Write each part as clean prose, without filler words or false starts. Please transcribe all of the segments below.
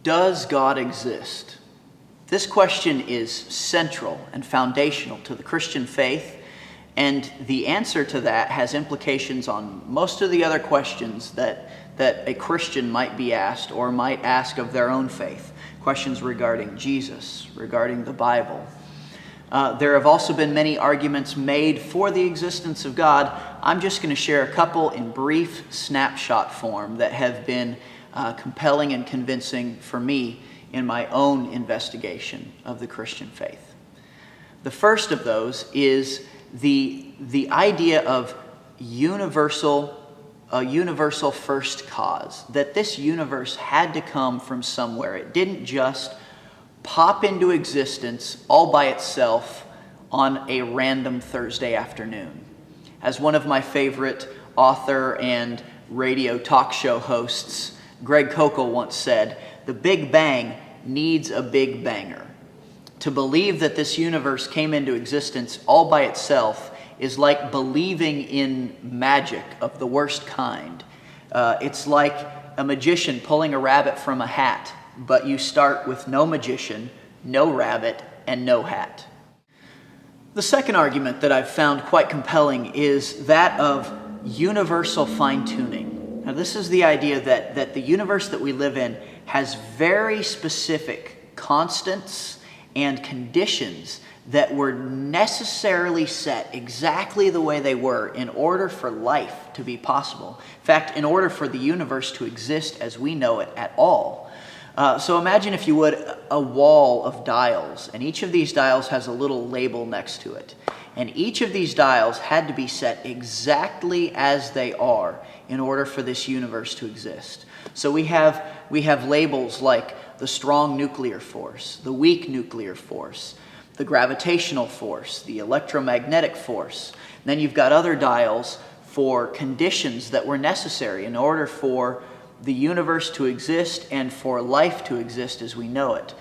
Does God exist? This question is central and foundational to the Christian faith, and the answer to that has implications on most of the other questions that a Christian might be asked or might ask of their own faith. Questions regarding Jesus, regarding the Bible. There have also been many arguments made for the existence of God. I'm just going to share a couple in brief snapshot form that have been compelling and convincing for me in my own investigation of the Christian faith. The first of those is the idea of a universal first cause, that this universe had to come from somewhere. It didn't just pop into existence all by itself on a random Thursday afternoon. As one of my favorite author and radio talk show hosts, Greg Kokel, once said, "The Big Bang needs a Big Banger." To believe that this universe came into existence all by itself is like believing in magic of the worst kind. It's like a magician pulling a rabbit from a hat, but you start with no magician, no rabbit, and no hat. The second argument that I've found quite compelling is that of universal fine-tuning. Now, this is the idea that the universe that we live in has very specific constants and conditions that were necessarily set exactly the way they were in order for life to be possible. In fact, in order for the universe to exist as we know it at all. So imagine, if you would, a wall of dials, and each of these dials has a little label next to it. And each of these dials had to be set exactly as they are in order for this universe to exist. So we have labels like the strong nuclear force, the weak nuclear force, the gravitational force, the electromagnetic force. And then you've got other dials for conditions that were necessary in order for the universe to exist and for life to exist as we know it.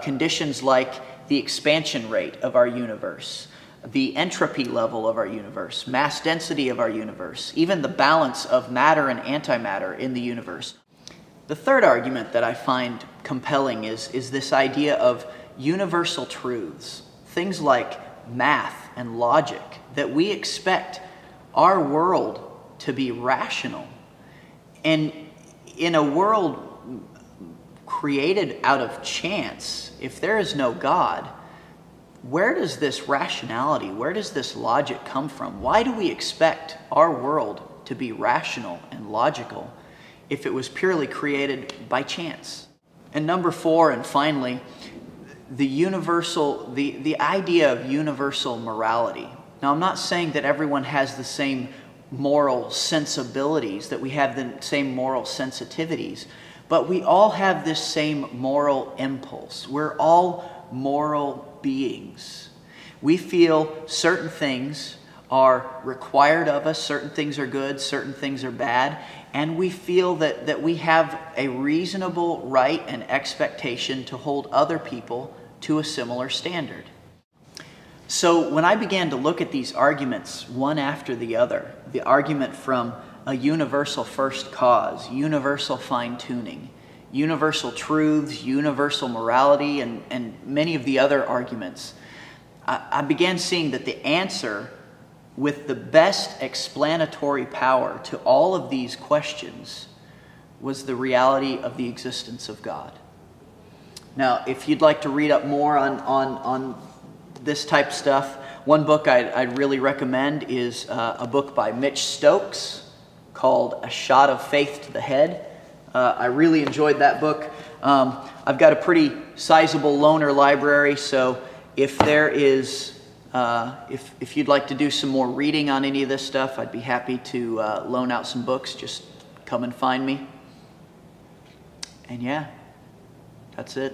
Conditions like the expansion rate of our universe, the entropy level of our universe, mass density of our universe, even the balance of matter and antimatter in the universe. The third argument that I find compelling is this idea of universal truths, things like math and logic, that we expect our world to be rational. And in a world created out of chance, if there is no God, where does this rationality, where does this logic come from? Why do we expect our world to be rational and logical if it was purely created by chance? And number four, and finally, the idea of universal morality. Now, I'm not saying that everyone has the same moral sensibilities, that we have the same moral sensitivities, but we all have this same moral impulse. We're all moral beings. We feel certain things are required of us, certain things are good, certain things are bad, and we feel that we have a reasonable right and expectation to hold other people to a similar standard. So when I began to look at these arguments one after the other, the argument from a universal first cause, universal fine-tuning, universal truths, universal morality, and many of the other arguments, I began seeing that the answer with the best explanatory power to all of these questions was the reality of the existence of God. Now, if you'd like to read up more on this type of stuff, one book I'd really recommend is a book by Mitch Stokes called A Shot of Faith to the Head. I really enjoyed that book. I've got a pretty sizable loaner library, so if there is, if you'd like to do some more reading on any of this stuff, I'd be happy to loan out some books. Just come and find me. And yeah, that's it.